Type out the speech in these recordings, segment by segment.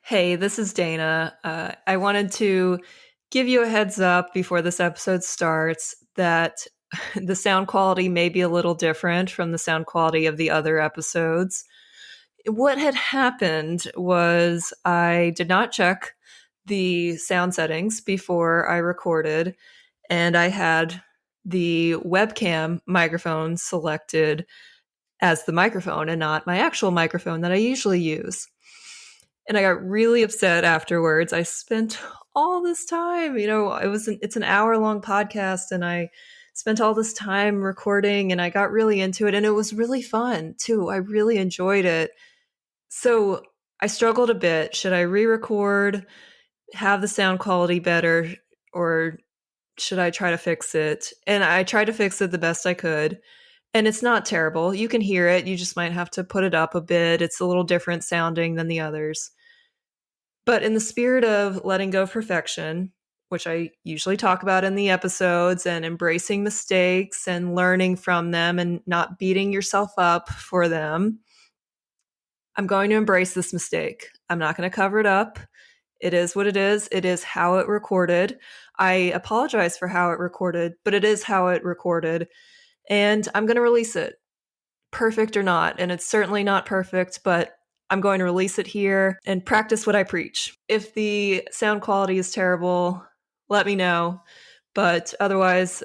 Hey, this is Dana. I wanted to give you a heads up before this episode starts that the sound quality may be a little different from the sound quality of the other episodes. What had happened was I did not check the sound settings before I recorded, and I had the webcam microphone selected as the microphone and not my actual microphone that I usually use. And I got really upset afterwards. I spent all this time, it's an hour-long podcast, and I spent all this time recording, and I got really into it, and it was really fun too. I really enjoyed it. So I struggled a bit. Should I re-record, have the sound quality better, or should I try to fix it? And I tried to fix it the best I could. And it's not terrible. You can hear it. You just might have to put it up a bit. It's a little different sounding than the others. But in the spirit of letting go of perfection, which I usually talk about in the episodes, and embracing mistakes and learning from them and not beating yourself up for them, I'm going to embrace this mistake. I'm not going to cover it up. It is what it is. It is how it recorded. I apologize for how it recorded, but it is how it recorded. And I'm going to release it, perfect or not. And it's certainly not perfect, but I'm going to release it here and practice what I preach. If the sound quality is terrible, let me know. But otherwise,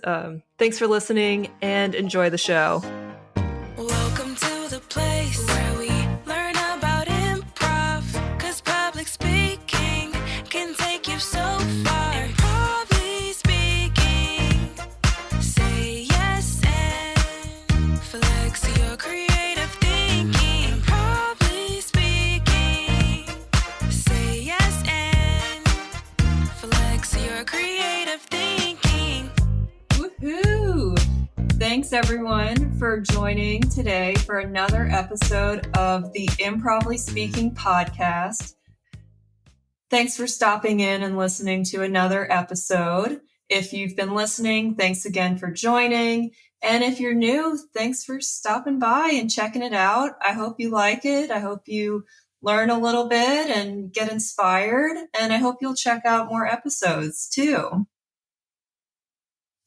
thanks for listening and enjoy the show. Welcome to the place where we learn about improv, 'cause public speaking can take you so far. Improvly speaking, say yes and flex your creative thinking. Improvly speaking, say yes and flex your creative thinking. Woohoo! Thanks everyone for joining today for another episode of the Improvly Speaking podcast. Thanks for stopping in and listening to another episode. If you've been listening, thanks again for joining. And if you're new, thanks for stopping by and checking it out. I hope you like it. I hope you learn a little bit and get inspired. And I hope you'll check out more episodes too.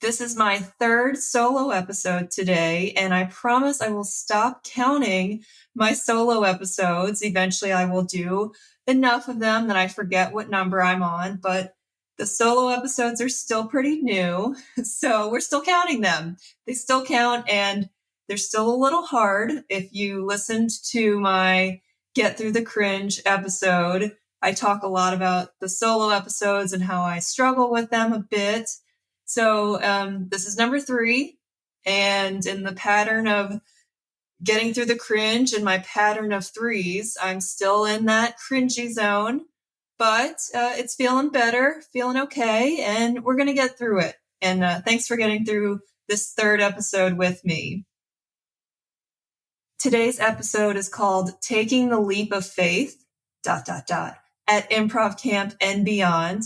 This is my third solo episode today, and I promise I will stop counting my solo episodes. Eventually, I will do enough of them that I forget what number I'm on, but the solo episodes are still pretty new, so we're still counting them. They still count, and they're still a little hard. If you listened to my Get Through the Cringe episode, I talk a lot about the solo episodes and how I struggle with them a bit. So this is number 3, and in the pattern of getting through the cringe and my pattern of 3s, I'm still in that cringy zone, but it's feeling better, feeling okay, and we're going to get through it. And thanks for getting through this third episode with me. Today's episode is called Taking the Leap of Faith, ... at Improv Camp and Beyond.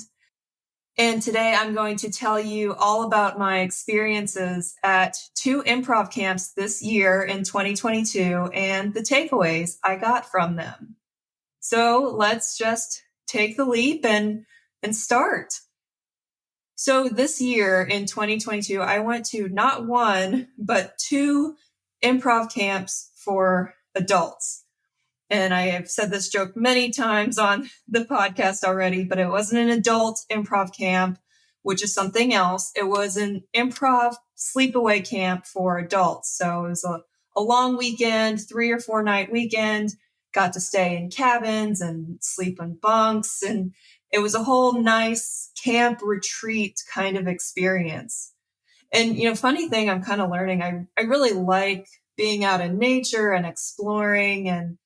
And today I'm going to tell you all about my experiences at 2 improv camps this year in 2022 and the takeaways I got from them. So let's just take the leap and start. So this year in 2022, I went to not 1, but 2 improv camps for adults. And I have said this joke many times on the podcast already, but it wasn't an adult improv camp, which is something else. It was an improv sleepaway camp for adults. So it was a long weekend, 3 or 4 night weekend, got to stay in cabins and sleep in bunks. And it was a whole nice camp retreat kind of experience. And, funny thing I'm kind of learning, I really like being out in nature and exploring and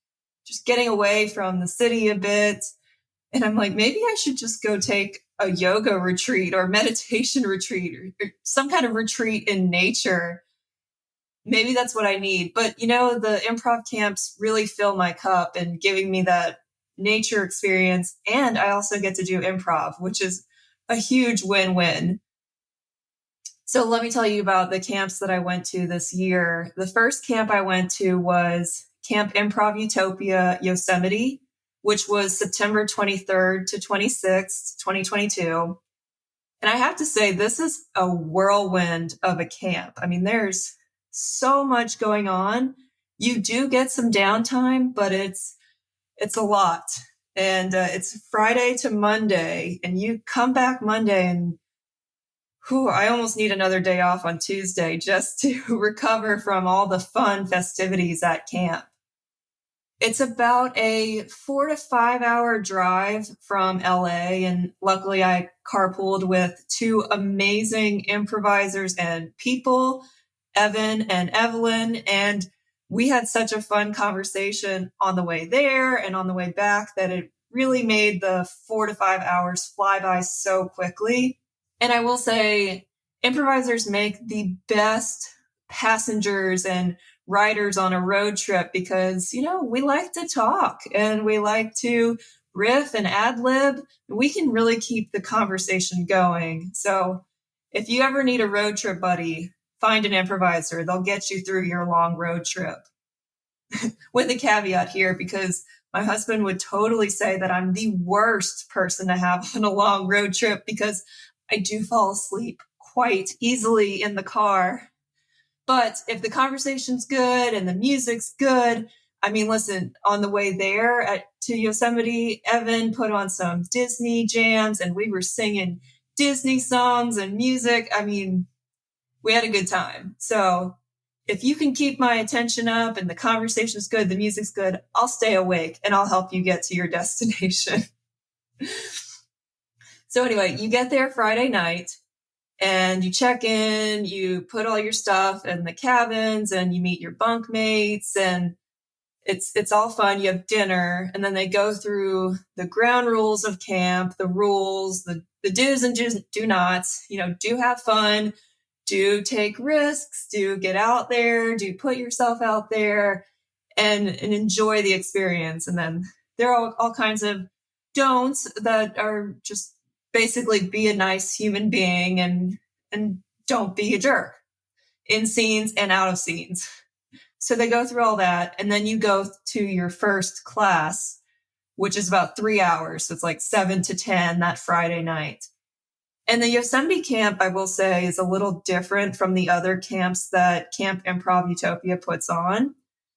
just getting away from the city a bit. And I'm like, maybe I should just go take a yoga retreat or meditation retreat or some kind of retreat in nature. Maybe that's what I need. But, the improv camps really fill my cup and giving me that nature experience. And I also get to do improv, which is a huge win-win. So let me tell you about the camps that I went to this year. The first camp I went to was Camp Improv Utopia, Yosemite. which was September 23rd to 26th, 2022. And I have to say, this is a whirlwind of a camp. I mean, there's so much going on. You do get some downtime, but it's a lot. And it's Friday to Monday, and you come back Monday and I almost need another day off on Tuesday just to recover from all the fun festivities at camp. It's about a 4 to 5 hour drive from LA. And luckily, I carpooled with two amazing improvisers and people, Evan and Evelyn. And we had such a fun conversation on the way there and on the way back that it really made the 4 to 5 hours fly by so quickly. And I will say, improvisers make the best passengers and riders on a road trip because, we like to talk and we like to riff and ad lib. We can really keep the conversation going. So if you ever need a road trip buddy, find an improviser. They'll get you through your long road trip. With a caveat here, because my husband would totally say that I'm the worst person to have on a long road trip because I do fall asleep quite easily in the car. But if the conversation's good and the music's good, I mean, listen, on the way there to Yosemite, Evan put on some Disney jams and we were singing Disney songs and music. I mean, we had a good time. So if you can keep my attention up and the conversation's good, the music's good, I'll stay awake and I'll help you get to your destination. So anyway, you get there Friday night and you check in, you put all your stuff in the cabins and you meet your bunkmates and it's all fun. You have dinner and then they go through the ground rules of camp, the rules, the do's and do nots, do have fun, do take risks, do get out there, do put yourself out there and enjoy the experience. And then there are all kinds of don'ts that are just basically be a nice human being and don't be a jerk in scenes and out of scenes. So they go through all that. And then you go to your first class, which is about 3 hours. So it's like 7 to 10 that Friday night. And the Yosemite camp, I will say, is a little different from the other camps that Camp Improv Utopia puts on.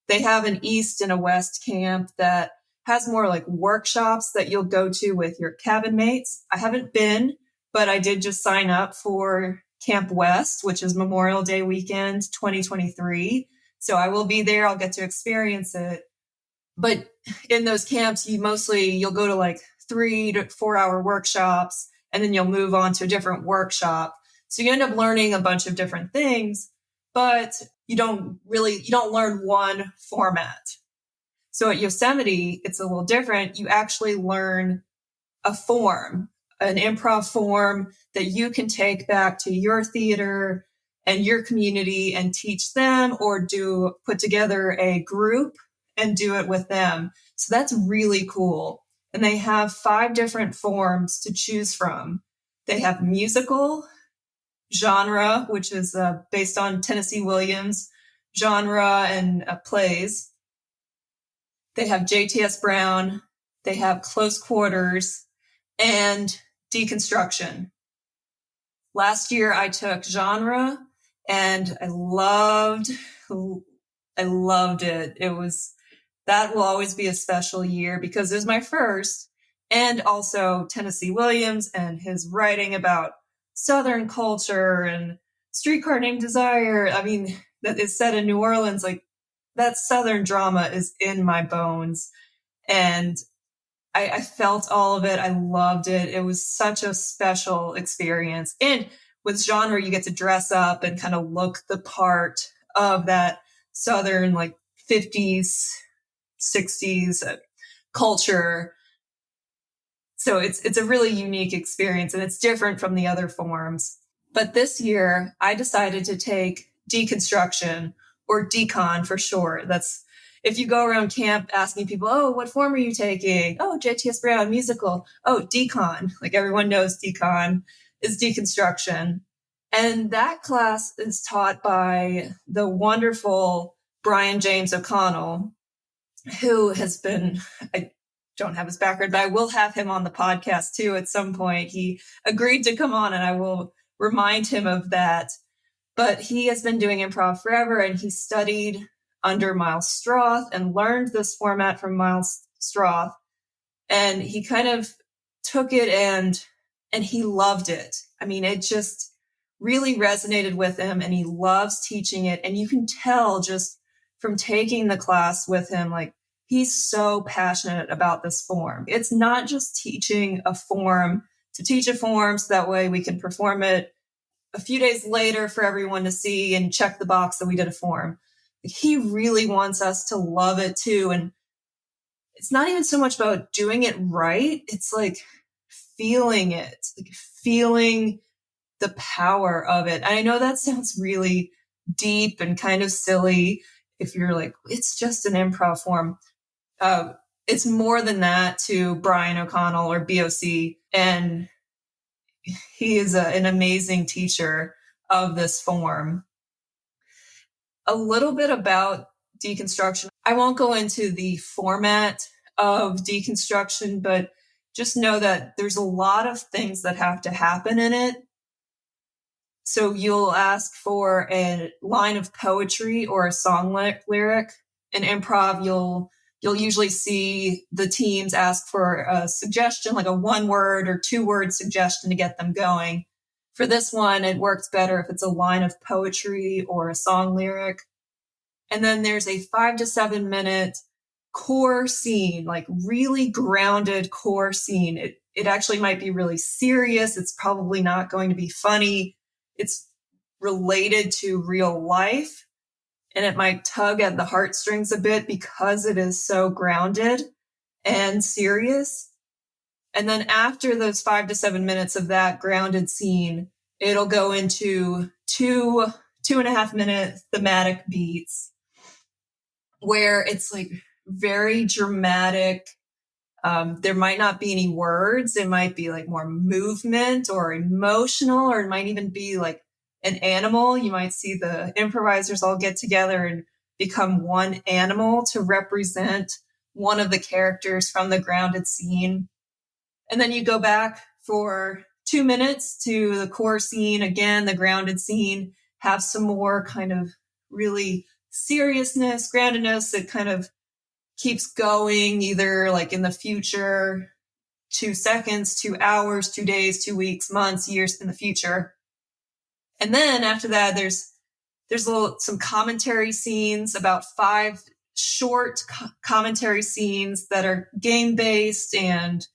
They have an East and a West camp that has more like workshops that you'll go to with your cabin mates. I haven't been, but I did just sign up for Camp West, which is Memorial Day weekend 2023. So I will be there. I'll get to experience it. But in those camps, you'll go to like 3 to 4 hour workshops, and then you'll move on to a different workshop. So you end up learning a bunch of different things, but you don't learn one format. So at Yosemite, it's a little different. You actually learn a form, an improv form that you can take back to your theater and your community and teach them or put together a group and do it with them. So that's really cool. And they have 5 different forms to choose from. They have musical, genre, which is based on Tennessee Williams genre and plays. They have JTS Brown, they have close quarters, and deconstruction. Last year I took genre and I loved it. That will always be a special year because it was my first, and also Tennessee Williams and his writing about Southern culture and Streetcar Named Desire. I mean, that is set in New Orleans, like that Southern drama is in my bones. And I felt all of it. I loved it. It was such a special experience. And with genre, you get to dress up and kind of look the part of that Southern, like 50s, 60s culture. So it's a really unique experience and it's different from the other forms. But this year I decided to take deconstruction, or decon for short. That's if you go around camp asking people, oh, what form are you taking? Oh, JTS Brown musical. Oh, decon. Like everyone knows decon is deconstruction. And that class is taught by the wonderful Brian James O'Connell, who has been don't have his background, but I will have him on the podcast too at some point. He agreed to come on, and I will remind him of that. But he has been doing improv forever, and he studied under Miles Stroth and learned this format from Miles Stroth. And he kind of took it and he loved it. I mean, it just really resonated with him, and he loves teaching it. And you can tell just from taking the class with him, like, he's so passionate about this form. It's not just teaching a form to teach a form so that way we can perform it a few days later for everyone to see and check the box that we did a form. He really wants us to love it too. And it's not even so much about doing it right. It's like feeling it, like feeling the power of it. And I know that sounds really deep and kind of silly if you're like, it's just an improv form. It's more than that to Brian O'Connell or BOC. And he is an amazing teacher of this form. A little bit about deconstruction. I won't go into the format of deconstruction, but just know that there's a lot of things that have to happen in it. So you'll ask for a line of poetry or a song lyric. In improv, you'll usually see the teams ask for a suggestion, like a 1-word or 2-word suggestion to get them going. For this one, it works better if it's a line of poetry or a song lyric. And then there's a 5 to 7 minute core scene, like really grounded core scene. It actually might be really serious. It's probably not going to be funny. It's related to real life, and it might tug at the heartstrings a bit because it is so grounded and serious. And then after those 5 to 7 minutes of that grounded scene, it'll go into 2.5 minute thematic beats where it's like very dramatic. There might not be any words. It might be like more movement or emotional, or it might even be like an animal. You might see the improvisers all get together and become one animal to represent one of the characters from the grounded scene. And then you go back for 2 minutes to the core scene, again, the grounded scene, have some more kind of really seriousness, groundedness. It kind of keeps going either like in the future, 2 seconds, 2 hours, 2 days, 2 weeks, months, years in the future. And then after that, there's some commentary scenes, about 5 short commentary scenes that are game-based and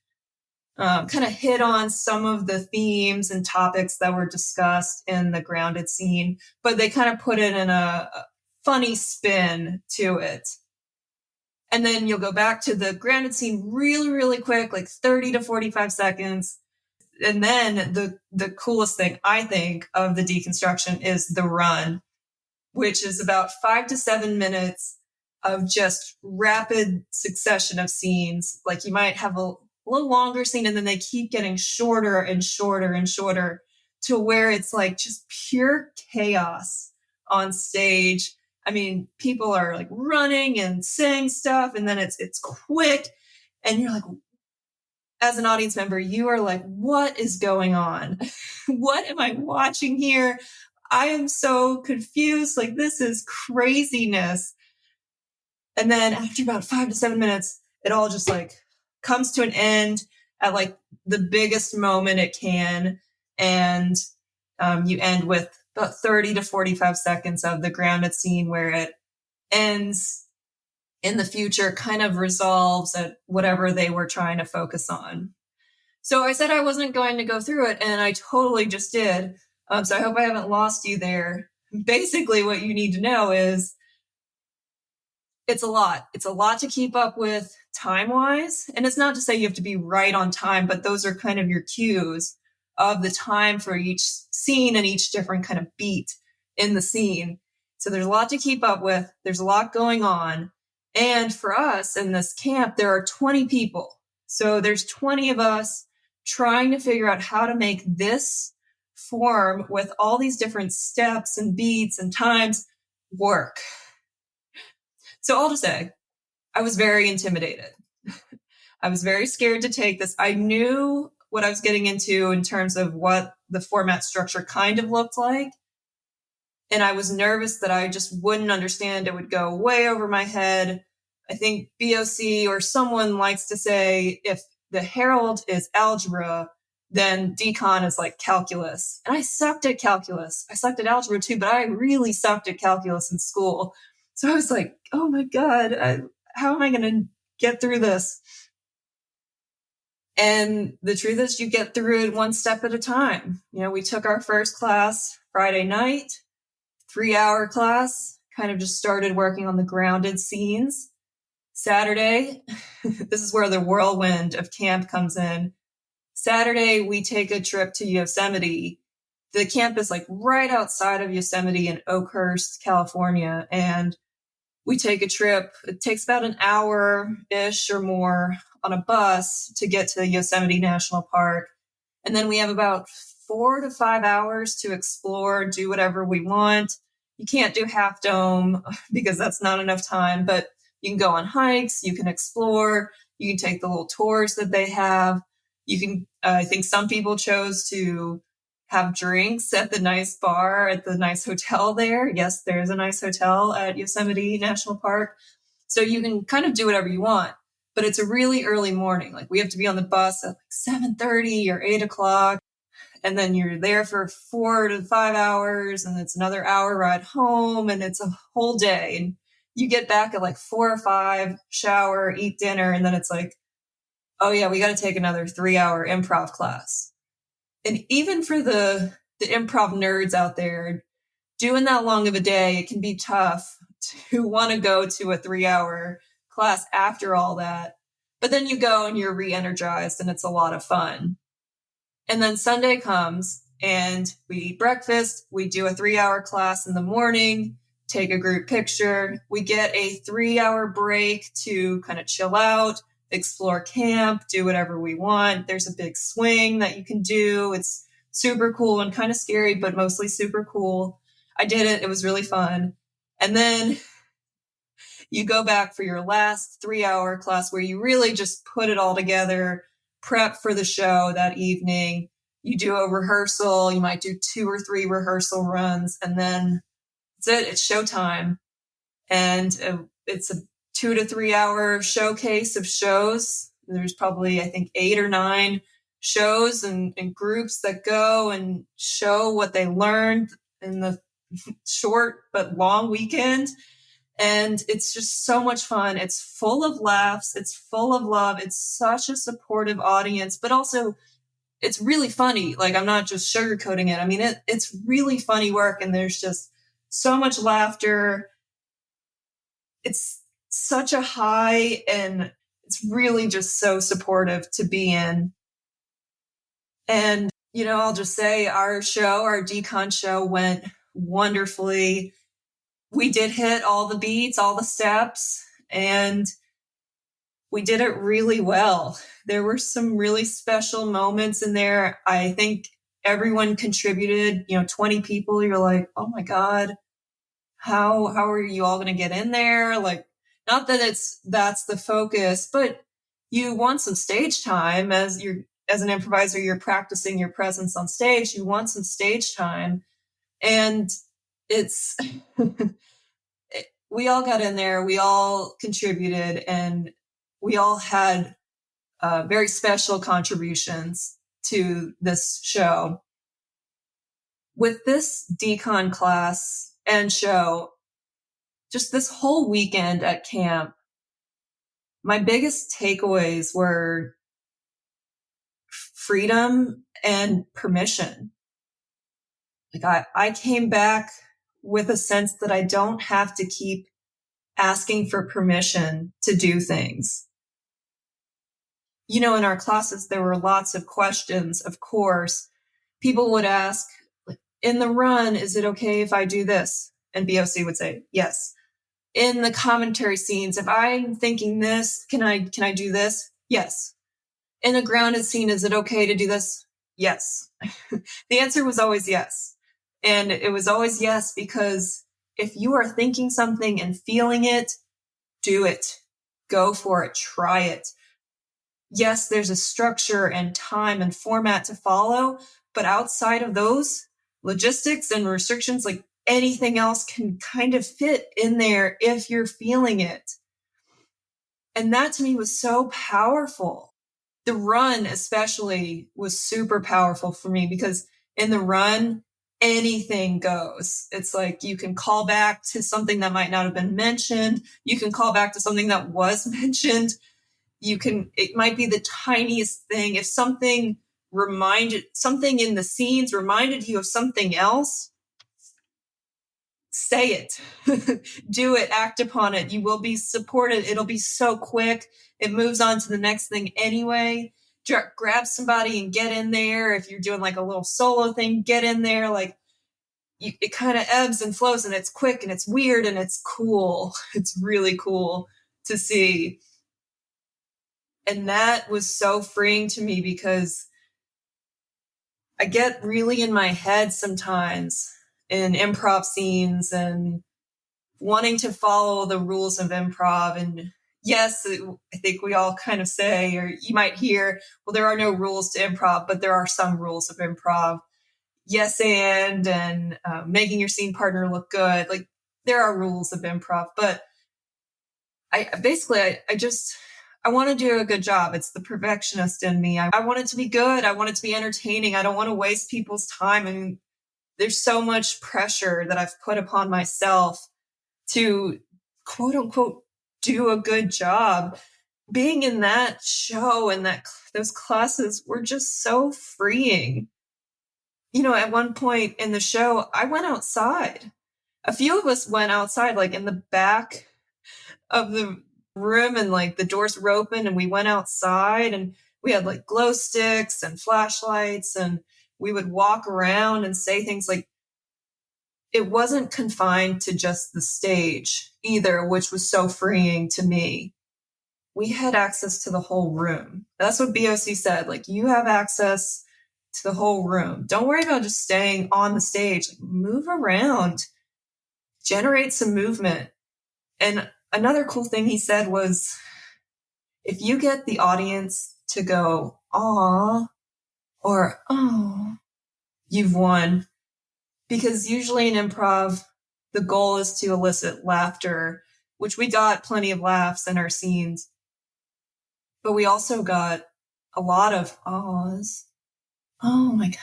kind of hit on some of the themes and topics that were discussed in the grounded scene, but they kind of put it in a funny spin to it. And then you'll go back to the grounded scene really, really quick, like 30 to 45 seconds. And then the coolest thing, I think, of the deconstruction is the run, which is about 5 to 7 minutes of just rapid succession of scenes. Like you might have a little longer scene, and then they keep getting shorter and shorter and shorter to where it's like just pure chaos on stage. I mean, people are like running and saying stuff, and then it's quick. And you're like, as an audience member, you are like, what is going on? What am I watching here? I am so confused. Like, this is craziness. And then after about 5 to 7 minutes, it all just like comes to an end at like the biggest moment it can. And you end with about 30 to 45 seconds of the grounded scene where it ends in the future, kind of resolves at whatever they were trying to focus on. So I said I wasn't going to go through it, and I totally just did. So I hope I haven't lost you there. Basically, what you need to know is it's a lot. It's a lot to keep up with time-wise. And it's not to say you have to be right on time, but those are kind of your cues of the time for each scene and each different kind of beat in the scene. So there's a lot to keep up with. There's a lot going on. And for us in this camp, there are 20 people. So there's 20 of us trying to figure out how to make this form with all these different steps and beats and times work. So all to say, I was very intimidated. I was very scared to take this. I knew what I was getting into in terms of what the format structure kind of looked like. And I was nervous that I just wouldn't understand. It would go way over my head. I think BOC or someone likes to say if the Herald is algebra, then decon is like calculus. And I sucked at calculus. I sucked at algebra too, but I really sucked at calculus in school. So I was like, oh my God, how am I going to get through this? And the truth is, you get through it one step at a time. We took our first class Friday night, 3-hour class, kind of just started working on the grounded scenes. Saturday, this is where the whirlwind of camp comes in. Saturday, we take a trip to Yosemite. The camp is like right outside of Yosemite in Oakhurst, California. And we take a trip. It takes about an hour-ish or more on a bus to get to Yosemite National Park. And then we have about 4 to 5 hours to explore, do whatever we want. You can't do Half Dome because that's not enough time, but you can go on hikes, you can explore, you can take the little tours that they have. You can, I think some people chose to have drinks at the nice bar at the nice hotel there. Yes, there's a nice hotel at Yosemite National Park. So you can kind of do whatever you want, but it's a really early morning. Like we have to be on the bus at like 7:30 or 8 o'clock. And then you're there for 4 to 5 hours and it's another hour ride home and it's a whole day. And you get back at like 4 or 5, shower, eat dinner. And then it's like, oh yeah, we got to take another 3-hour improv class. And even for the improv nerds out there, doing that long of a day, it can be tough to want to go to a 3-hour class after all that. But then you go and you're re-energized and it's a lot of fun. And then Sunday comes and we eat breakfast. We do a 3-hour class in the morning, take a group picture. We get a 3-hour break to kind of chill out, explore camp, do whatever we want. There's a big swing that you can do. It's super cool and kind of scary, but mostly super cool. I did it. It was really fun. And then you go back for your last 3-hour class where you really just put it all together, prep for the show that evening. You do a rehearsal. You might do 2 or 3 rehearsal runs, and then that's it. It's showtime. And it's a 2 to 3 hour showcase of shows. There's probably, I think, 8 or 9 shows and groups that go and show what they learned in the short but long weekend. And it's just so much fun. It's full of laughs. It's full of love. It's such a supportive audience, but also it's really funny. Like, I'm not just sugarcoating it. I mean, it's really funny work, and there's just so much laughter. It's such a high, and it's really just so supportive to be in. And, I'll just say our decon show went wonderfully. We did hit all the beats, all the steps, and we did it really well. There were some really special moments in there. I think everyone contributed, 20 people. You're like, oh my God, how are you all going to get in there? Like, not that that's the focus, but you want some stage time as an improviser, you're practicing your presence on stage. You want some stage time. And it's, we all got in there, we all contributed, and we all had very special contributions to this show. With this decon class and show, just this whole weekend at camp, my biggest takeaways were freedom and permission. Like I came back with a sense that I don't have to keep asking for permission to do things. In our classes, there were lots of questions, of course. People would ask, in the run, is it okay if I do this? And BOC would say, yes. In the commentary scenes, if I'm thinking this, can I do this? Yes. In a grounded scene, is it okay to do this? Yes. The answer was always yes. And it was always yes, because if you are thinking something and feeling it, do it. Go for it. Try it. yes, there's a structure and time and format to follow, but outside of those logistics and restrictions, like anything else can kind of fit in there if you're feeling it. And that to me was so powerful. The run especially was super powerful for me because in the run, anything goes. It's like you can call back to something that might not have been mentioned. You can call back to something that was mentioned. It might be the tiniest thing. If something in the scenes reminded you of something else, say it. Do it, act upon it. You will be supported. It'll be so quick. It moves on to the next thing anyway. Grab somebody and get in there. If you're doing like a little solo thing, get in there. Like it kind of ebbs and flows, and it's quick and it's weird and it's cool. It's really cool to see. And that was so freeing to me because I get really in my head sometimes in improv scenes and wanting to follow the rules of improv. And yes, I think we all kind of say, or you might hear, well, there are no rules to improv, but there are some rules of improv. Yes, and making your scene partner look good. Like there are rules of improv, but I want to do a good job. It's the perfectionist in me. I want it to be good. I want it to be entertaining. I don't want to waste people's time. I mean, there's so much pressure that I've put upon myself to quote unquote do a good job. Being in that show and those classes were just so freeing. You know, at one point in the show, I went outside. A few of us went outside, like in the back of the room, and like the doors were open, and we went outside, and we had like glow sticks and flashlights, and we would walk around and say things. Like it wasn't confined to just the stage either, which was so freeing to me. We had access to the whole room. That's what BOC said. Like, you have access to the whole room. Don't worry about just staying on the stage. Like, move around, generate some movement. And another cool thing he said was, if you get the audience to go, "Aw," or "Oh," you've won. Because usually in improv, the goal is to elicit laughter, which we got plenty of laughs in our scenes. But we also got a lot of ahs. Oh my God.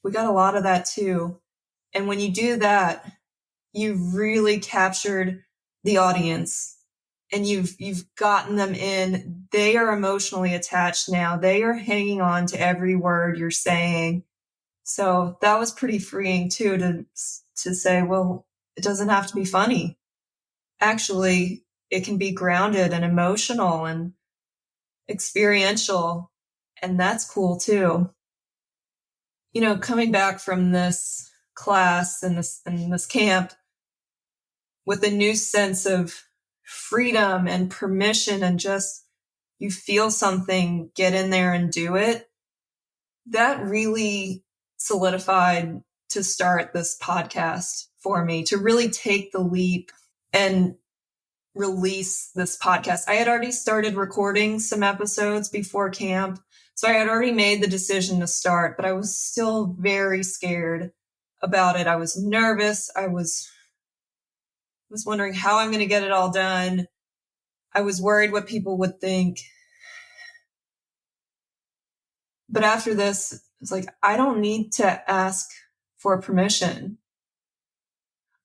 We got a lot of that too. And when you do that, you've really captured the audience and you've gotten them in. They are emotionally attached now. They are hanging on to every word you're saying. So that was pretty freeing too, to say, well, it doesn't have to be funny. Actually, it can be grounded and emotional and experiential. And that's cool too. You know, coming back from this class and this camp with a new sense of freedom and permission, and just you feel something, get in there and do it. That really solidified to start this podcast for me, to really take the leap and release this podcast. I had already started recording some episodes before camp, so I had already made the decision to start, but I was still very scared about it. I was nervous. I was wondering how I'm going to get it all done. I was worried what people would think. But after this, it's like, I don't need to ask for permission.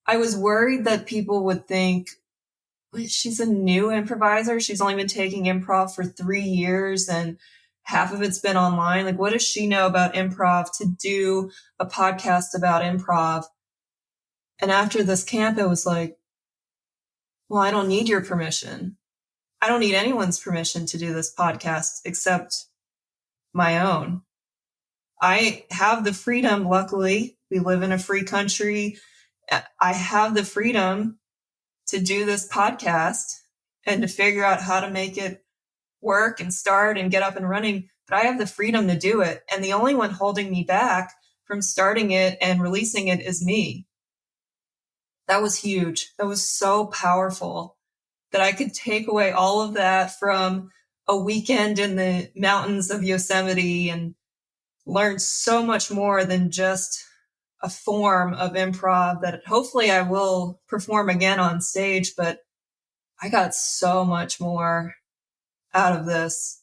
I was worried that people would think, she's a new improviser. She's only been taking improv for 3 years and half of it's been online. Like, what does she know about improv to do a podcast about improv? And after this camp, it was like, well, I don't need your permission. I don't need anyone's permission to do this podcast except my own. I have the freedom. Luckily, we live in a free country. I have the freedom to do this podcast and to figure out how to make it work and start and get up and running. But I have the freedom to do it. And the only one holding me back from starting it and releasing it is me. That was huge. That was so powerful that I could take away all of that from a weekend in the mountains of Yosemite and learned so much more than just a form of improv that hopefully I will perform again on stage, but I got so much more out of this.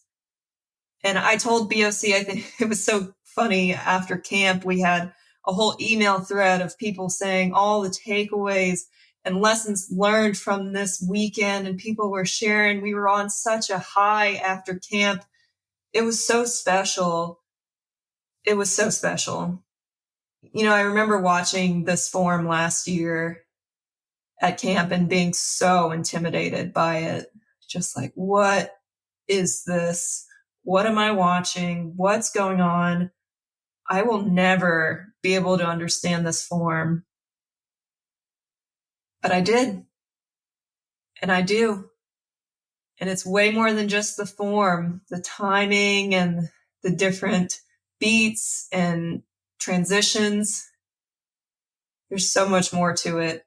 And I told BOC, I think it was so funny, after camp, we had a whole email thread of people saying all the takeaways and lessons learned from this weekend, and people were sharing. We were on such a high after camp. It was so special. It was so special. You know, I remember watching this form last year at camp and being so intimidated by it. Just like, what is this? What am I watching? What's going on? I will never be able to understand this form. But I did. And I do. And it's way more than just the form, the timing and the different beats and transitions. There's so much more to it.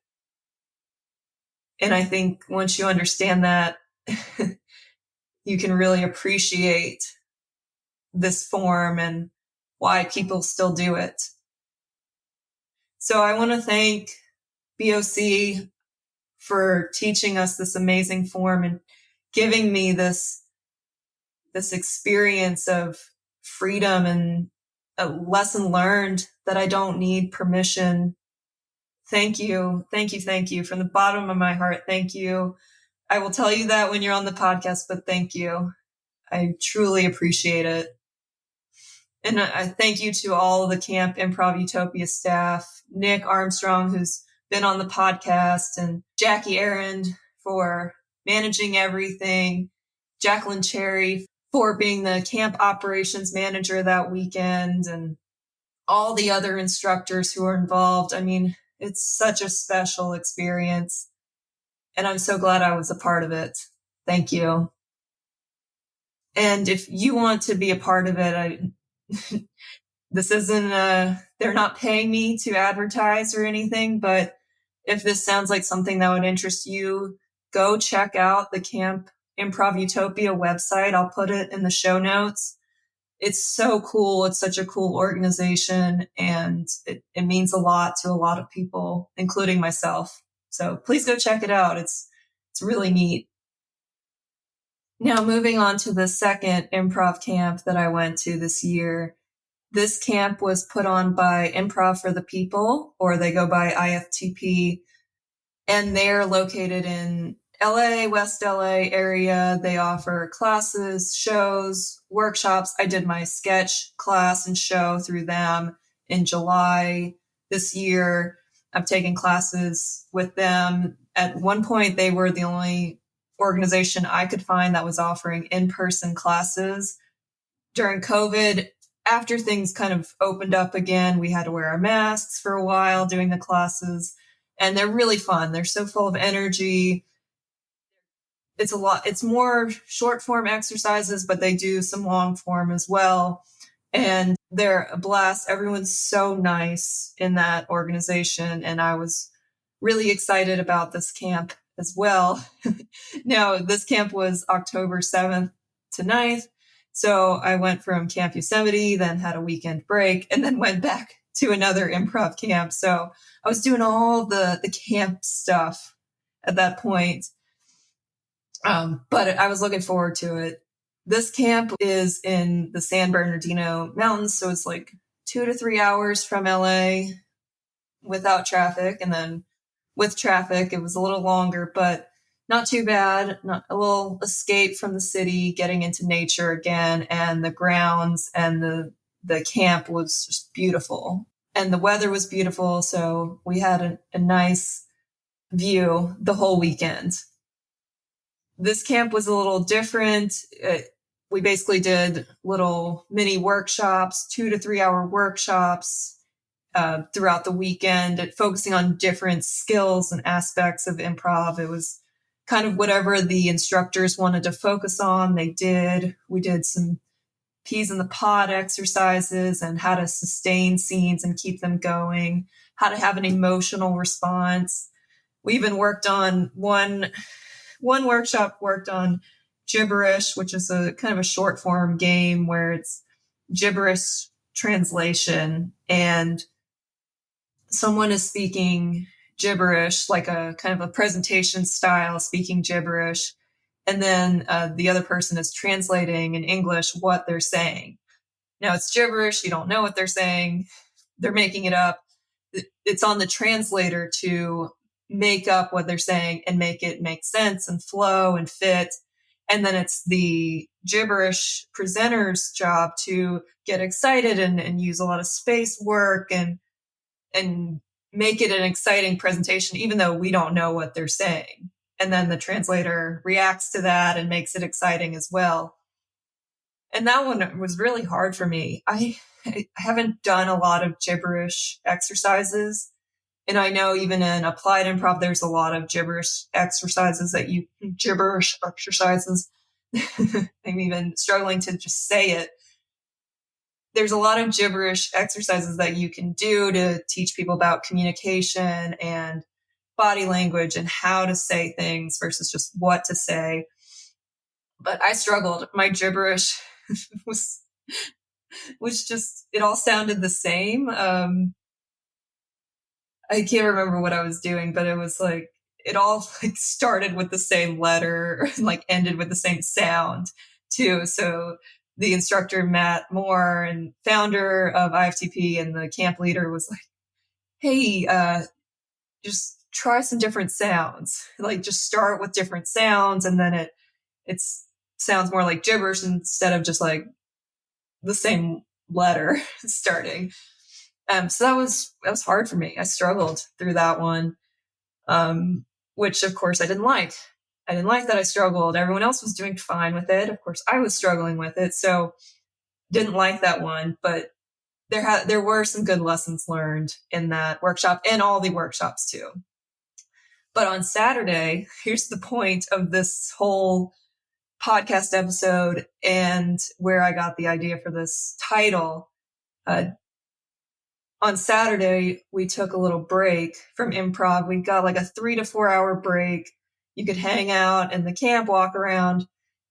And I think once you understand that, you can really appreciate this form and why people still do it. So I want to thank BOC for teaching us this amazing form and giving me this experience of freedom and a lesson learned that I don't need permission. Thank you. Thank you. Thank you. From the bottom of my heart, thank you. I will tell you that when you're on the podcast, but thank you. I truly appreciate it. And I thank you to all of the Camp Improv Utopia staff, Nick Armstrong, who's been on the podcast, and Jackie Arend for managing everything, Jacqueline Cherry for being the camp operations manager that weekend, and all the other instructors who are involved. I mean, it's such a special experience, and I'm so glad I was a part of it. Thank you. And if you want to be a part of it, this isn't, they're not paying me to advertise or anything, but if this sounds like something that would interest you, go check out the Camp Improv Utopia website. I'll put it in the show notes. It's so cool. It's such a cool organization, and it means a lot to a lot of people, including myself. So please go check it out. It's really neat. Now, moving on to the second improv camp that I went to this year. This camp was put on by Improv for the People, or they go by IFTP, and they're located in LA, West LA area. They offer classes, shows, workshops. I did my sketch class and show through them in July this year. I've taken classes with them. At one point, they were the only organization I could find that was offering in-person classes. During COVID, after things kind of opened up again, we had to wear our masks for a while doing the classes, and they're really fun. They're so full of energy. It's more short form exercises, but they do some long form as well. And they're a blast. Everyone's so nice in that organization. And I was really excited about this camp as well. Now, this camp was October 7th to 9th. So I went from Camp Yosemite, then had a weekend break, and then went back to another improv camp. So I was doing all the camp stuff at that point. But I was looking forward to it. This camp is in the San Bernardino Mountains, so it's like 2 to 3 hours from LA without traffic. And then with traffic, it was a little longer, but not too bad. Not a little escape from the city, getting into nature again, and the grounds and the camp was just beautiful. And the weather was beautiful, so we had a nice view the whole weekend. This camp was a little different. We basically did little mini workshops, 2 to 3 hour workshops throughout the weekend, focusing on different skills and aspects of improv. It was kind of whatever the instructors wanted to focus on, they did. We did some peas in the pod exercises and how to sustain scenes and keep them going, how to have an emotional response. We even worked on one workshop worked on gibberish, which is a kind of a short form game where it's gibberish translation, and someone is speaking gibberish, like a kind of a presentation style speaking gibberish, and then the other person is translating in English what they're saying. Now it's gibberish, you don't know what they're saying, they're making it up. It's on the translator to make up what they're saying and make it make sense and flow and fit. And then it's the gibberish presenter's job to get excited and use a lot of space work and make it an exciting presentation, even though we don't know what they're saying. And then the translator reacts to that and makes it exciting as well. And that one was really hard for me. I haven't done a lot of gibberish exercises. And I know even in applied improv, there's a lot of gibberish exercises. I'm even struggling to just say it. There's a lot of gibberish exercises that you can do to teach people about communication and body language and how to say things versus just what to say. But I struggled. My gibberish was just, it all sounded the same. I can't remember what I was doing, but it was like, it all like started with the same letter and like ended with the same sound too. So the instructor, Matt Moore, and founder of IFTP and the camp leader was like, hey, just try some different sounds. Like just start with different sounds. And then it sounds more like gibberish instead of just like the same letter starting. So that was hard for me. I struggled through that one, which of course I didn't like. I didn't like that I struggled. Everyone else was doing fine with it. Of course, I was struggling with it. So didn't like that one, but there were some good lessons learned in that workshop and all the workshops too. But on Saturday, here's the point of this whole podcast episode and where I got the idea for this title. On Saturday, we took a little break from improv. We got like a 3 to 4 hour break. You could hang out in the camp, walk around.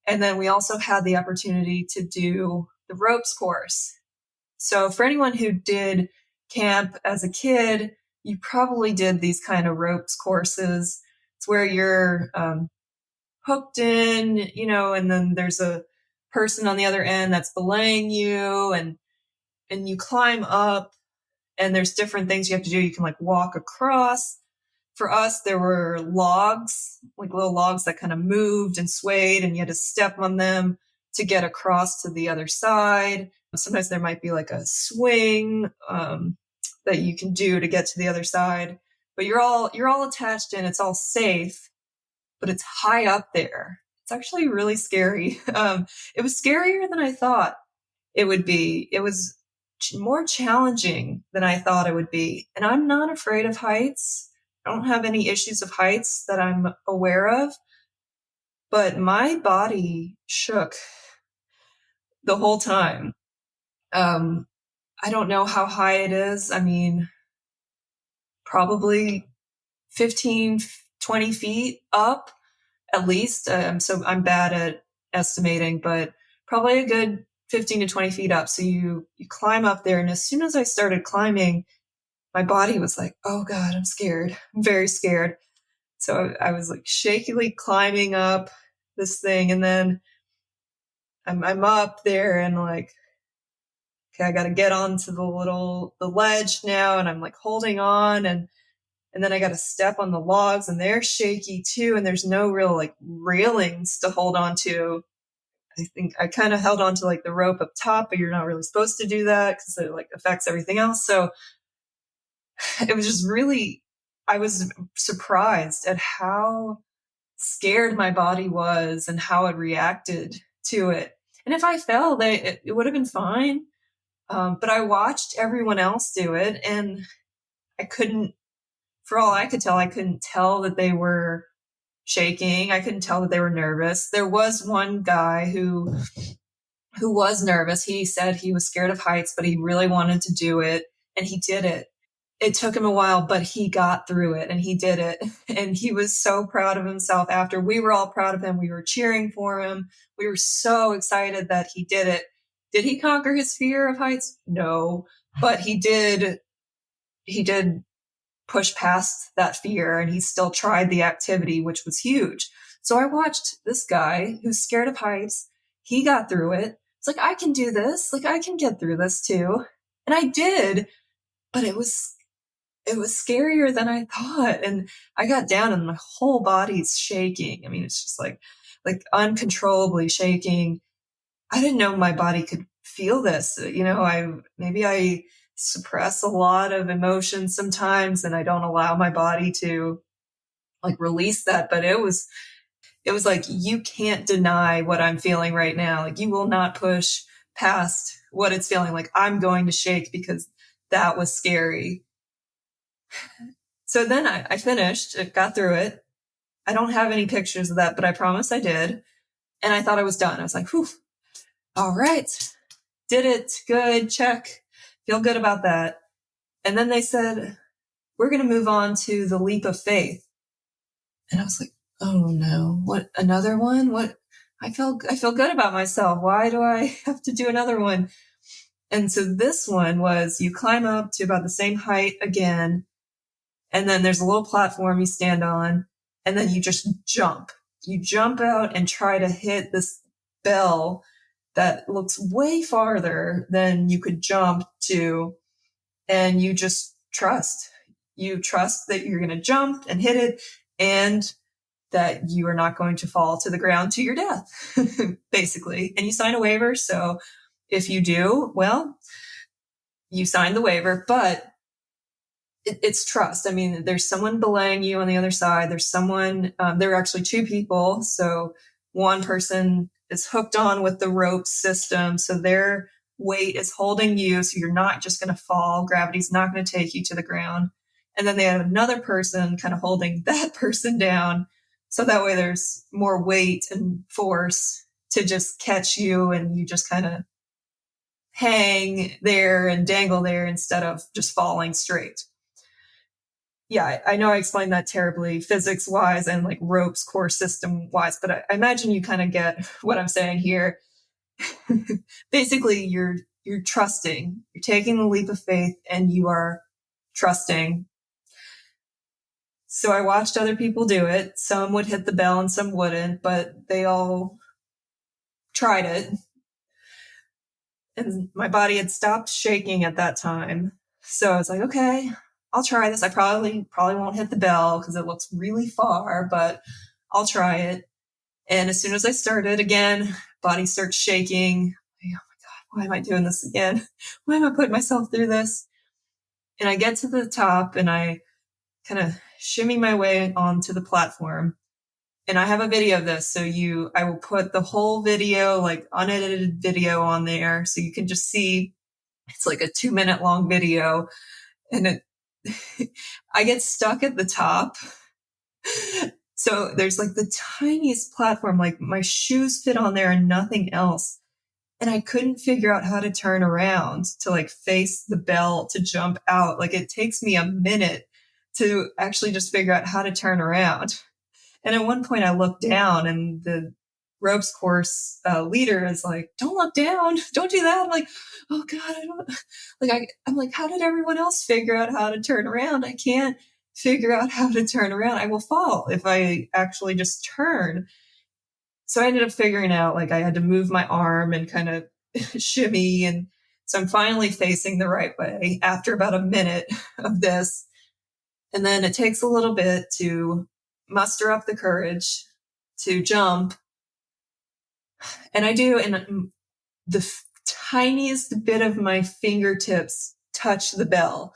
And then we also had the opportunity to do the ropes course. So for anyone who did camp as a kid, you probably did these kind of ropes courses. It's where you're hooked in, and then there's a person on the other end that's belaying you and you climb up. And there's different things you have to do. You can like walk across. For us, there were logs, like little logs that kind of moved and swayed, and you had to step on them to get across to the other side. Sometimes there might be like a swing that you can do to get to the other side. But you're all attached in. It's all safe, but it's high up there. It's actually really scary. It was scarier than I thought it would be. It was more challenging than I thought it would be. And I'm not afraid of heights. I don't have any issues of heights that I'm aware of. But my body shook the whole time. I don't know how high it is. I mean, probably 15, 20 feet up at least. So I'm bad at estimating, but probably a good 15 to 20 feet up. So you climb up there. And as soon as I started climbing, my body was like, oh God, I'm scared. I'm very scared. So I was like shakily climbing up this thing. And then I'm up there and like, okay, I got to get onto the ledge now. And I'm like holding on and then I got to step on the logs and they're shaky too. And there's no real like railings to hold on to. I think I kind of held on to like the rope up top, but you're not really supposed to do that because it like affects everything else. So it was just really, I was surprised at how scared my body was and how it reacted to it. And if I fell, it would have been fine. But I watched everyone else do it and I couldn't, for all I could tell, I couldn't tell that they were shaking. I couldn't tell that they were nervous. There was one guy who was nervous. He said he was scared of heights, but he really wanted to do it and he did it. it took him a while, but he got through it and he did it. And he was so proud of himself after. We were all proud of him. We were cheering for him. We were so excited that he did it. Did he conquer his fear of heights? No, but he did push past that fear and he still tried the activity, which was huge. So I watched this guy who's scared of heights. He got through it. It's like, I can do this. Like, I can get through this too. And I did, but it was scarier than I thought. And I got down and my whole body's shaking. I mean, it's just like uncontrollably shaking. I didn't know my body could feel this. Maybe I suppress a lot of emotions sometimes and I don't allow my body to like release that. But it was like, you can't deny what I'm feeling right now. Like, you will not push past what it's feeling like. I'm going to shake because that was scary. So then I finished, it got through it. I don't have any pictures of that, but I promise I did. And I thought I was done. I was like, whew, all right, did it. Good, check. Feel good about that. And then they said, we're going to move on to the leap of faith. And I was like, oh no, what, another one? What? I feel good about myself. Why do I have to do another one? And so this one was, you climb up to about the same height again. And then there's a little platform you stand on, and then you just jump. You jump out and try to hit this bell that looks way farther than you could jump to. And you just trust. You trust that you're going to jump and hit it and that you are not going to fall to the ground to your death, basically. And you sign a waiver. So if you do, well, you sign the waiver, but it's trust. I mean, there's someone belaying you on the other side. There's someone, there are actually two people. So one person is hooked on with the rope system. So their weight is holding you. So you're not just going to fall. Gravity's not going to take you to the ground. And then they have another person kind of holding that person down. So that way there's more weight and force to just catch you, and you just kind of hang there and dangle there instead of just falling straight. Yeah, I know I explained that terribly physics wise and like ropes core system wise, but I imagine you kind of get what I'm saying here. Basically, you're trusting, you're taking the leap of faith and you are trusting. So I watched other people do it. Some would hit the bell and some wouldn't, but they all tried it. And my body had stopped shaking at that time. So I was like, okay, I'll try this. I probably won't hit the bell because it looks really far, but I'll try it. And as soon as I started, again, body starts shaking. Oh my God, why am I doing this again? Why am I putting myself through this? And I get to the top and I kind of shimmy my way onto the platform. And I have a video of this. So I will put the whole video, like unedited video on there. So you can just see, it's like a 2-minute long video. And I get stuck at the top. So there's like the tiniest platform, like my shoes fit on there and nothing else. And I couldn't figure out how to turn around to like face the bell to jump out. Like it takes me a minute to actually just figure out how to turn around. And at one point I looked down and the ropes course leader is like, don't look down. Don't do that. I'm like, oh God, I don't like, I'm like, how did everyone else figure out how to turn around? I can't figure out how to turn around. I will fall if I actually just turn. So I ended up figuring out like I had to move my arm and kind of shimmy. And so I'm finally facing the right way after about a minute of this. And then it takes a little bit to muster up the courage to jump. And I do, and the tiniest bit of my fingertips touch the bell,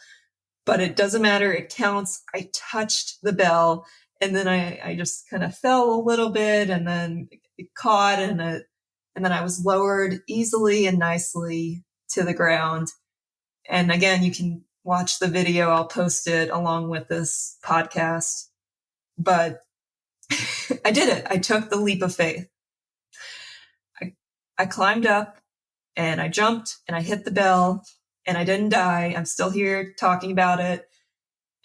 but it doesn't matter. It counts. I touched the bell, and then I just kind of fell a little bit, and then it caught, and then I was lowered easily and nicely to the ground. And again, you can watch the video. I'll post it along with this podcast. But I did it. I took the leap of faith. I climbed up and I jumped and I hit the bell and I didn't die. I'm still here talking about it.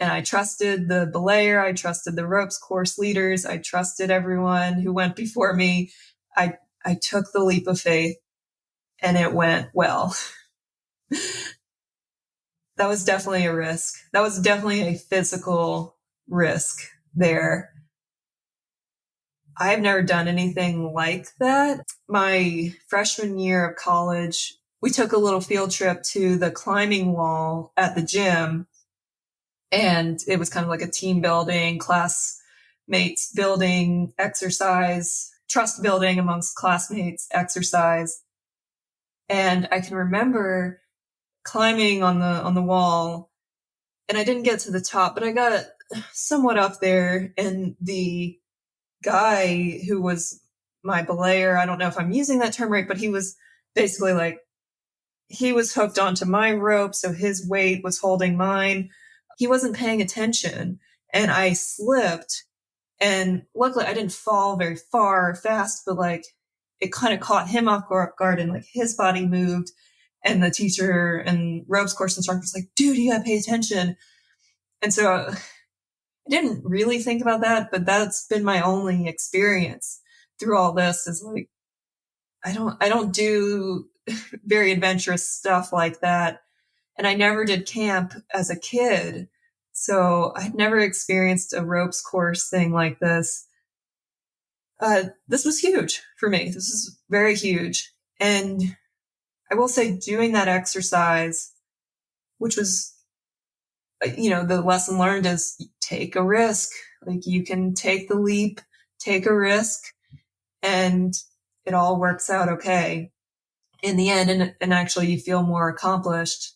And I trusted the belayer. I trusted the ropes course leaders. I trusted everyone who went before me. I took the leap of faith and it went well. That was definitely a risk. That was definitely a physical risk there. I've never done anything like that. My freshman year of college, we took a little field trip to the climbing wall at the gym. And it was kind of like a team building, classmates building exercise, trust building amongst classmates exercise. And I can remember climbing on the wall, and I didn't get to the top, but I got somewhat up there, and the guy who was my belayer, I don't know if I'm using that term right, but he was basically like, he was hooked onto my rope, so his weight was holding mine. He wasn't paying attention, and I slipped, and luckily I didn't fall very far or fast, but like it kind of caught him off guard, and like his body moved, and the teacher and ropes course instructor was like, dude, you gotta pay attention. And so I didn't really think about that, but that's been my only experience through all this is like, I don't do very adventurous stuff like that. And I never did camp as a kid. So I'd never experienced a ropes course thing like this. This was huge for me. This is very huge. And I will say doing that exercise, which was, the lesson learned is take a risk. Like you can take the leap, take a risk, and it all works out okay in the end. And actually you feel more accomplished.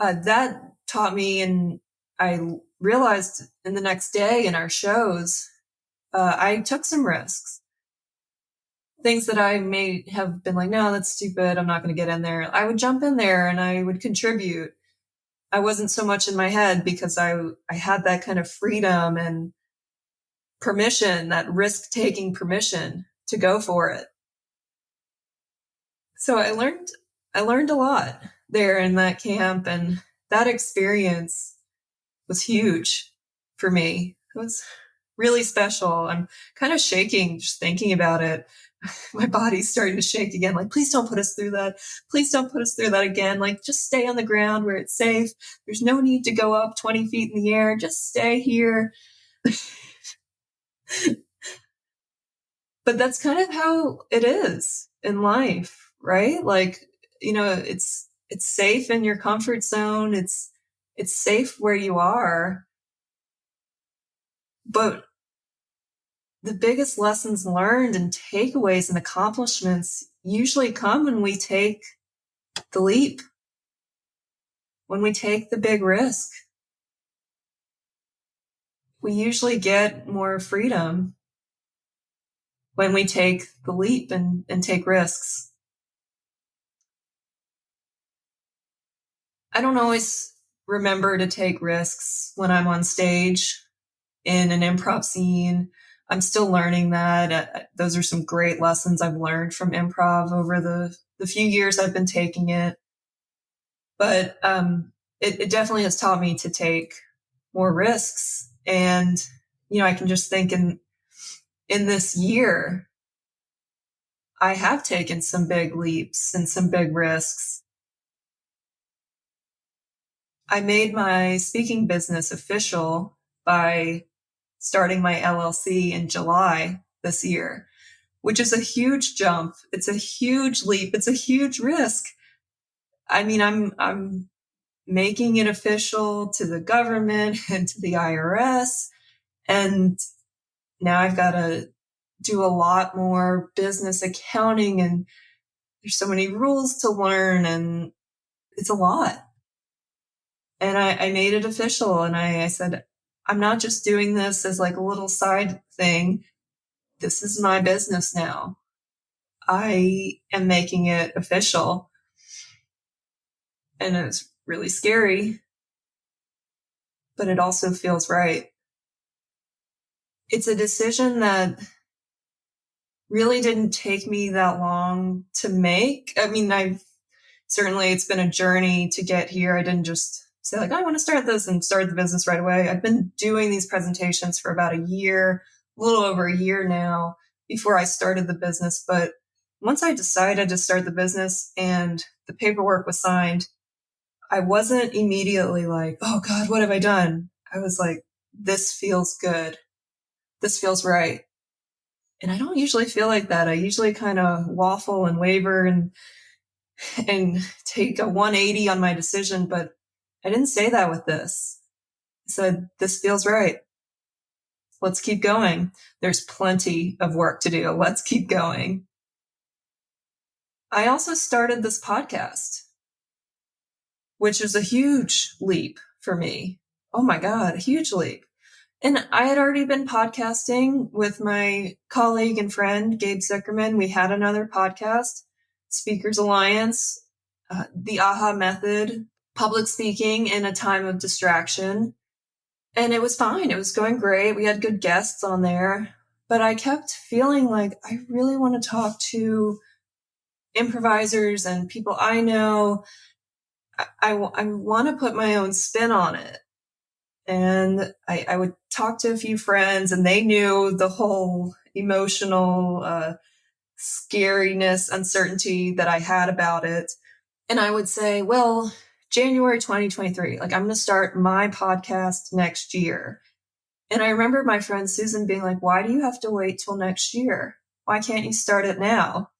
That taught me, and I realized in the next day in our shows, I took some risks. Things that I may have been like, no, that's stupid. I'm not going to get in there. I would jump in there and I would contribute. I wasn't so much in my head because I had that kind of freedom and permission, that risk taking permission to go for it. So I learned a lot there in that camp, and that experience was huge for me. It was really special. I'm kind of shaking just thinking about it. My body's starting to shake again. Like, please don't put us through that. Please don't put us through that again. Like, just stay on the ground where it's safe. There's no need to go up 20 feet in the air. Just stay here. But that's kind of how it is in life, right? Like, it's safe in your comfort zone. It's safe where you are. But the biggest lessons learned and takeaways and accomplishments usually come when we take the leap, when we take the big risk. We usually get more freedom when we take the leap and take risks. I don't always remember to take risks when I'm on stage in an improv scene. I'm still learning that. Those are some great lessons I've learned from improv over the few years I've been taking it. But it definitely has taught me to take more risks. And, I can just think in this year, I have taken some big leaps and some big risks. I made my speaking business official by starting my LLC in July this year, which is a huge jump. It's a huge leap. It's a huge risk. I mean, I'm making it official to the government and to the IRS. And now I've got to do a lot more business accounting, and there's so many rules to learn, and it's a lot. And I made it official, and I said, I'm not just doing this as like a little side thing. This is my business now. I am making it official. And it's really scary, but it also feels right. It's a decision that really didn't take me that long to make. I mean, it's been a journey to get here. I didn't just say like, I want to start this and start the business right away. I've been doing these presentations for about a year, a little over a year now before I started the business. But once I decided to start the business and the paperwork was signed, I wasn't immediately like, oh God, what have I done? I was like, this feels good. This feels right. And I don't usually feel like that. I usually kind of waffle and waver and take a 180 on my decision, but I didn't say that with this. I said, this feels right. Let's keep going. There's plenty of work to do. Let's keep going. I also started this podcast, which is a huge leap for me. Oh my God, a huge leap. And I had already been podcasting with my colleague and friend, Gabe Zickerman. We had another podcast, Speakers Alliance, the AHA Method, public speaking in a time of distraction. And it was fine. It was going great. We had good guests on there. But I kept feeling like I really want to talk to improvisers and people I know. I want to put my own spin on it. And I would talk to a few friends, and they knew the whole emotional scariness, uncertainty that I had about it. And I would say, well, January 2023, like I'm going to start my podcast next year. And I remember my friend Susan being like, why do you have to wait till next year? Why can't you start it now?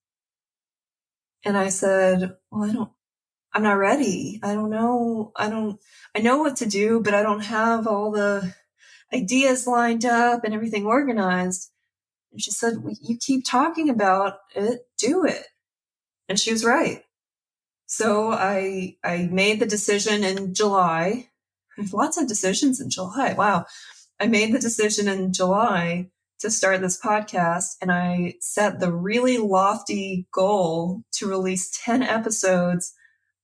And I said, well, I'm not ready. I don't know. I know what to do, but I don't have all the ideas lined up and everything organized. And she said, well, you keep talking about it, do it. And she was right. So I made the decision in July. There's lots of decisions in July. Wow. I made the decision in July to start this podcast, and I set the really lofty goal to release 10 episodes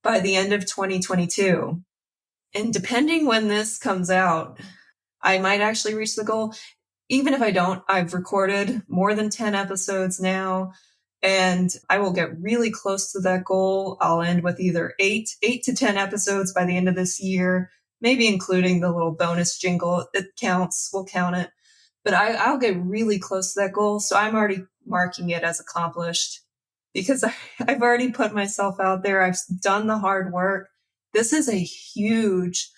by the end of 2022. And depending when this comes out, I might actually reach the goal. Even if I don't, I've recorded more than 10 episodes now, and I will get really close to that goal. I'll end with either 8 to 10 episodes by the end of this year, maybe including the little bonus jingle. It counts. We'll count it. But I'll get really close to that goal. So I'm already marking it as accomplished because I've already put myself out there. I've done the hard work. This is a huge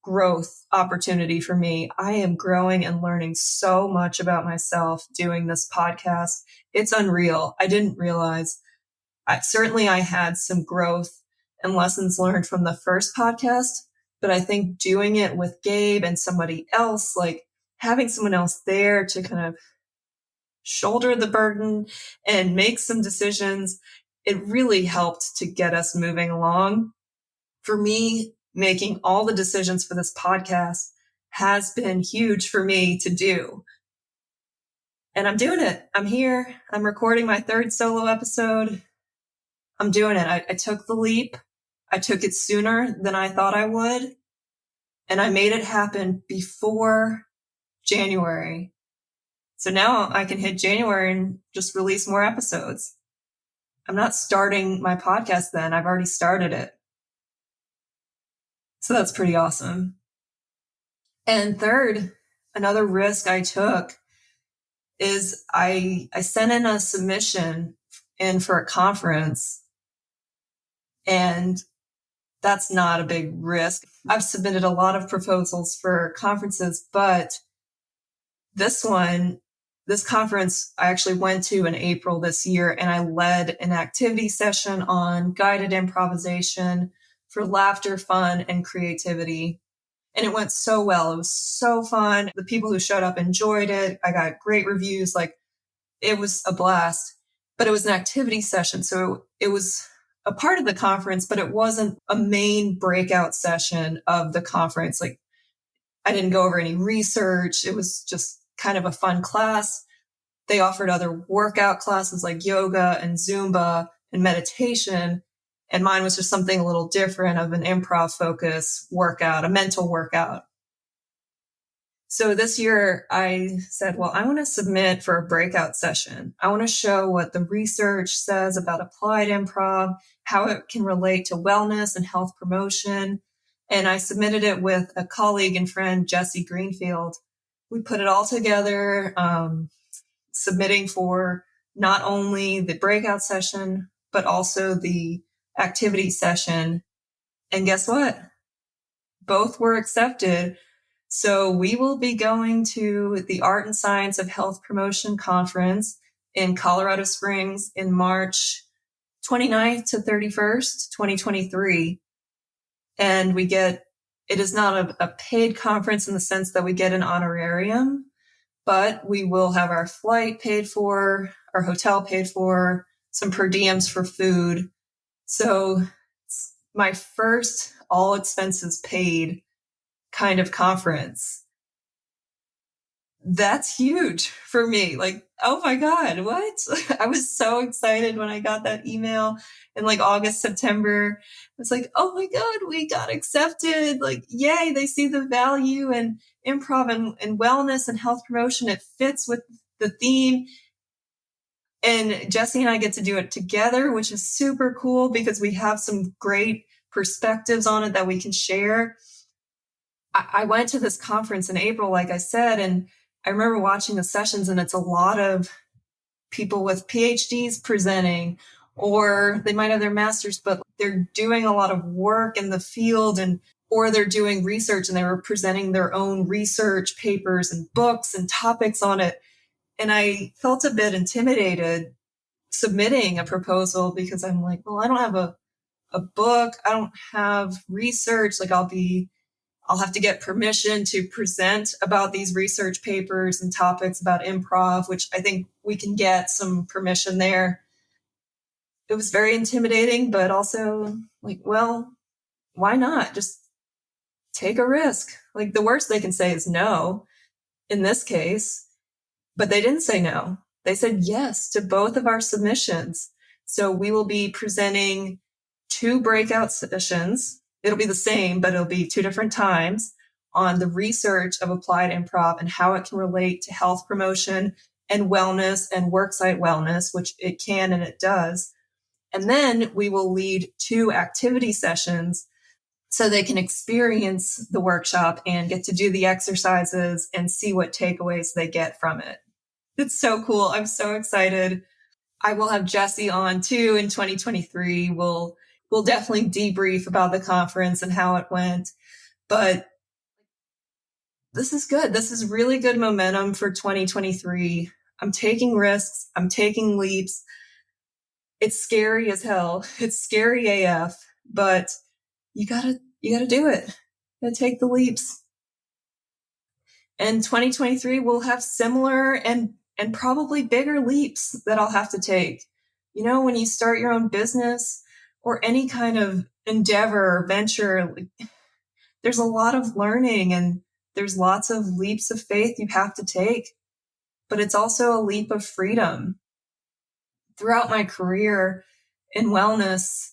growth opportunity for me. I am growing and learning so much about myself doing this podcast. It's unreal. I didn't realize. I had some growth and lessons learned from the first podcast, but I think doing it with Gabe and somebody else, like having someone else there to kind of shoulder the burden and make some decisions, it really helped to get us moving along. For me, making all the decisions for this podcast has been huge for me to do. And I'm doing it. I'm here. I'm recording my third solo episode. I'm doing it. I took the leap. I took it sooner than I thought I would. And I made it happen before January. So now I can hit January and just release more episodes. I'm not starting my podcast then. I've already started it. So that's pretty awesome. And third, another risk I took is I sent in a submission in for a conference, and that's not a big risk. I've submitted a lot of proposals for conferences, but this conference I actually went to in April this year, and I led an activity session on guided improvisation for laughter, fun, and creativity. And it went so well. It was so fun. The people who showed up enjoyed it. I got great reviews. Like, it was a blast. But it was an activity session. So it was a part of the conference, but it wasn't a main breakout session of the conference. Like, I didn't go over any research. It was just kind of a fun class. They offered other workout classes like yoga and Zumba and meditation. And mine was just something a little different of an improv focus workout, a mental workout. So this year I said, well, I want to submit for a breakout session. I want to show what the research says about applied improv, how it can relate to wellness and health promotion. And I submitted it with a colleague and friend, Jesse Greenfield. We put it all together, submitting for not only the breakout session, but also the activity session. And guess what? Both were accepted. So we will be going to the Art and Science of Health Promotion Conference in Colorado Springs in March 29th to 31st, 2023. And it is not a paid conference in the sense that we get an honorarium, but we will have our flight paid for, our hotel paid for, some per diems for food. So it's my first all expenses paid kind of conference. That's huge for me. Like, oh my God, what? I was so excited when I got that email in like August, September. It's like, oh my God, we got accepted. Like, yay, they see the value in improv and wellness and health promotion. It fits with the theme. And Jesse and I get to do it together, which is super cool because we have some great perspectives on it that we can share. I went to this conference in April, like I said, and I remember watching the sessions, and it's a lot of people with PhDs presenting, or they might have their masters, but they're doing a lot of work in the field, or they're doing research and they were presenting their own research papers and books and topics on it. And I felt a bit intimidated submitting a proposal because I'm like, well, I don't have a book. I don't have research. Like I'll have to get permission to present about these research papers and topics about improv, which I think we can get some permission there. It was very intimidating, but also like, well, why not? Just take a risk. Like the worst they can say is no in this case, but they didn't say no. They said yes to both of our submissions. So we will be presenting 2 breakout sessions. It'll be the same, but it'll be 2 different times on the research of applied improv and how it can relate to health promotion and wellness and worksite wellness, which it can and it does. And then we will lead 2 activity sessions so they can experience the workshop and get to do the exercises and see what takeaways they get from it. It's so cool. I'm so excited. I will have Jesse on too in 2023. We'll definitely debrief about the conference and how it went. But this is good. This is really good momentum for 2023. I'm taking risks. I'm taking leaps. It's scary as hell. It's scary AF, but you gotta do it. You gotta take the leaps. And 2023 will have similar and probably bigger leaps that I'll have to take. You know, when you start your own business or any kind of endeavor or venture, there's a lot of learning and there's lots of leaps of faith you have to take, but it's also a leap of freedom. Throughout my career in wellness,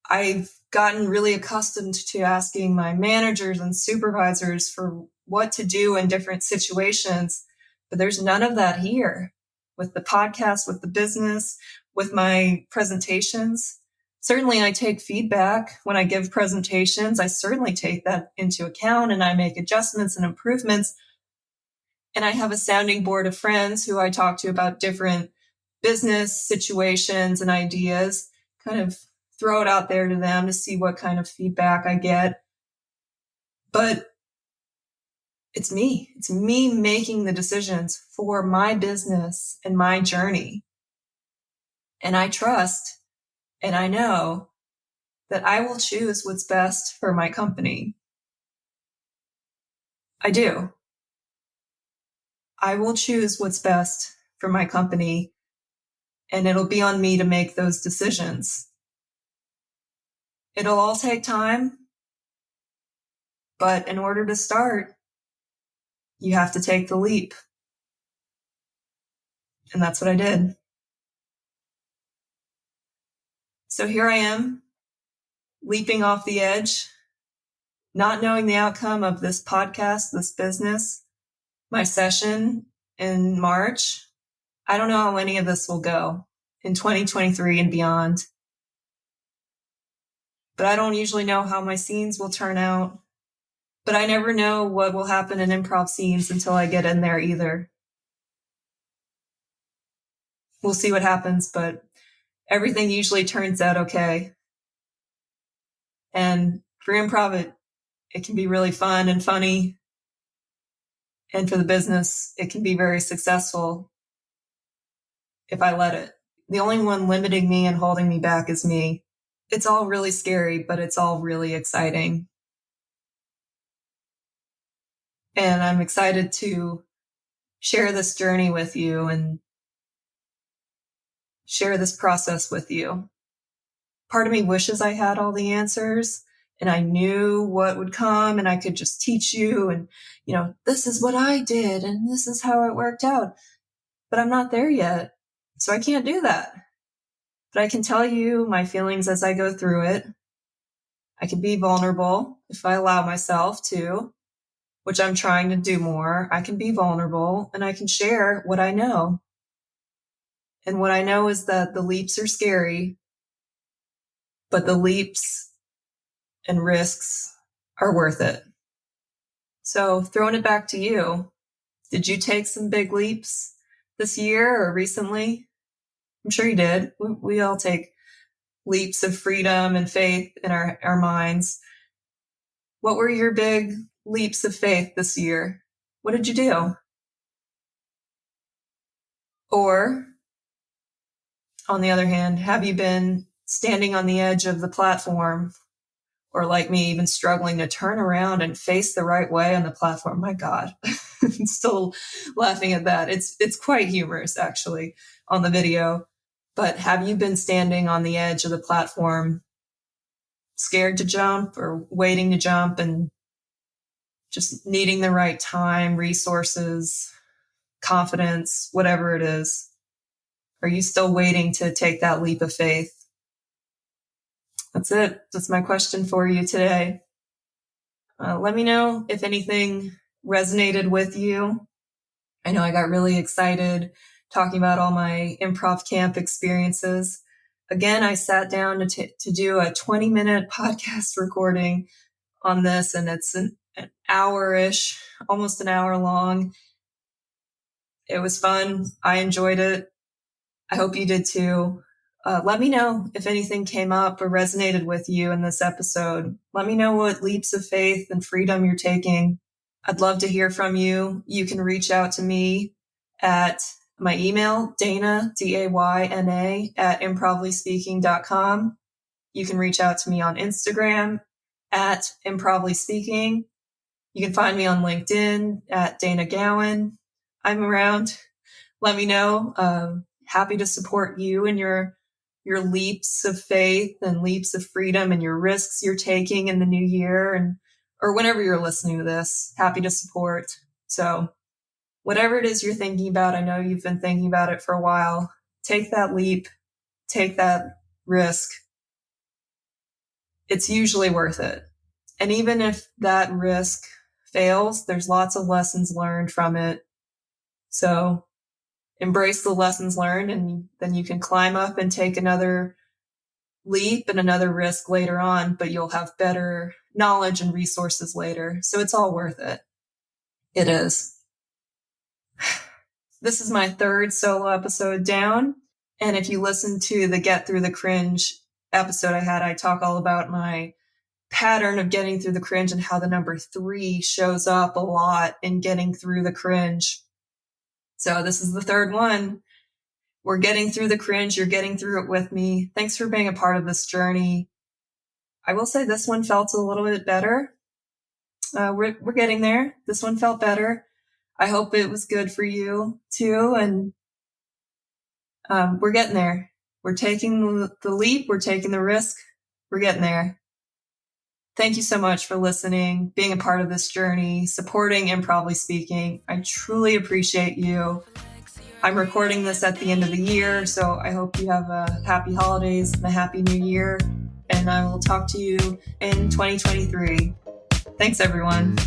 I've gotten really accustomed to asking my managers and supervisors for what to do in different situations, but there's none of that here with the podcast, with the business, with my presentations. Certainly I take feedback when I give presentations. I certainly take that into account and I make adjustments and improvements. And I have a sounding board of friends who I talk to about different business situations and ideas, kind of throw it out there to them to see what kind of feedback I get. But it's me. It's me making the decisions for my business and my journey. And I trust and I know that I will choose what's best for my company. I do. I will choose what's best for my company, and it'll be on me to make those decisions. It'll all take time, but in order to start, you have to take the leap. And that's what I did. So here I am, leaping off the edge, not knowing the outcome of this podcast, this business, my session in March. I don't know how any of this will go in 2023 and beyond. but I don't usually know how my scenes will turn out. But I never know what will happen in improv scenes until I get in there either. We'll see what happens, but everything usually turns out okay. And for improv, it can be really fun and funny. And for the business, it can be very successful if I let it. The only one limiting me and holding me back is me. It's all really scary, but it's all really exciting. And I'm excited to share this journey with you and share this process with you. Part of me wishes I had all the answers and I knew what would come and I could just teach you and, this is what I did and this is how it worked out. But I'm not there yet. So I can't do that. But I can tell you my feelings as I go through it. I can be vulnerable if I allow myself to, which I'm trying to do more. I can be vulnerable and I can share what I know. And what I know is that the leaps are scary, but the leaps and risks are worth it. So throwing it back to you, did you take some big leaps this year or recently? I'm sure you did. We all take leaps of freedom and faith in our minds. What were your big leaps of faith this year? What did you do? Or, on the other hand, have you been standing on the edge of the platform, or like me, even struggling to turn around and face the right way on the platform? My God, I'm still laughing at that. It's quite humorous, actually, on the video. But have you been standing on the edge of the platform, scared to jump or waiting to jump and just needing the right time, resources, confidence, whatever it is? Are you still waiting to take that leap of faith? That's it. That's my question for you today. Let me know if anything resonated with you. I know I got really excited talking about all my improv camp experiences. Again, I sat down to do a 20-minute podcast recording on this, and it's an hour-ish, almost an hour long. It was fun. I enjoyed it. I hope you did too. Let me know if anything came up or resonated with you in this episode. Let me know what leaps of faith and freedom you're taking. I'd love to hear from you. You can reach out to me at my email, Dana, Dayna, at improvlyspeaking.com. You can reach out to me on Instagram at improvlyspeaking. You can find me on LinkedIn at Dana Gowan. I'm around. Let me know. Happy to support you in your leaps of faith and leaps of freedom and your risks you're taking in the new year or whenever you're listening to this. Happy to support. So whatever it is you're thinking about, I know you've been thinking about it for a while. Take that leap, take that risk. It's usually worth it. And even if that risk fails, there's lots of lessons learned from it. So embrace the lessons learned, and then you can climb up and take another leap and another risk later on, but you'll have better knowledge and resources later. So it's all worth it. It is. This is my third solo episode down. And if you listen to the Get Through the Cringe episode I talk all about my pattern of getting through the cringe and how the number 3 shows up a lot in getting through the cringe. So this is the third one. We're getting through the cringe. You're getting through it with me. Thanks for being a part of this journey. I will say this one felt a little bit better. We're getting there. This one felt better. I hope it was good for you too. And we're getting there. We're taking the leap. We're taking the risk. We're getting there. Thank you so much for listening, being a part of this journey, supporting Improvly Speaking. I truly appreciate you. I'm recording this at the end of the year, so I hope you have a happy holidays and a happy new year. And I will talk to you in 2023. Thanks, everyone.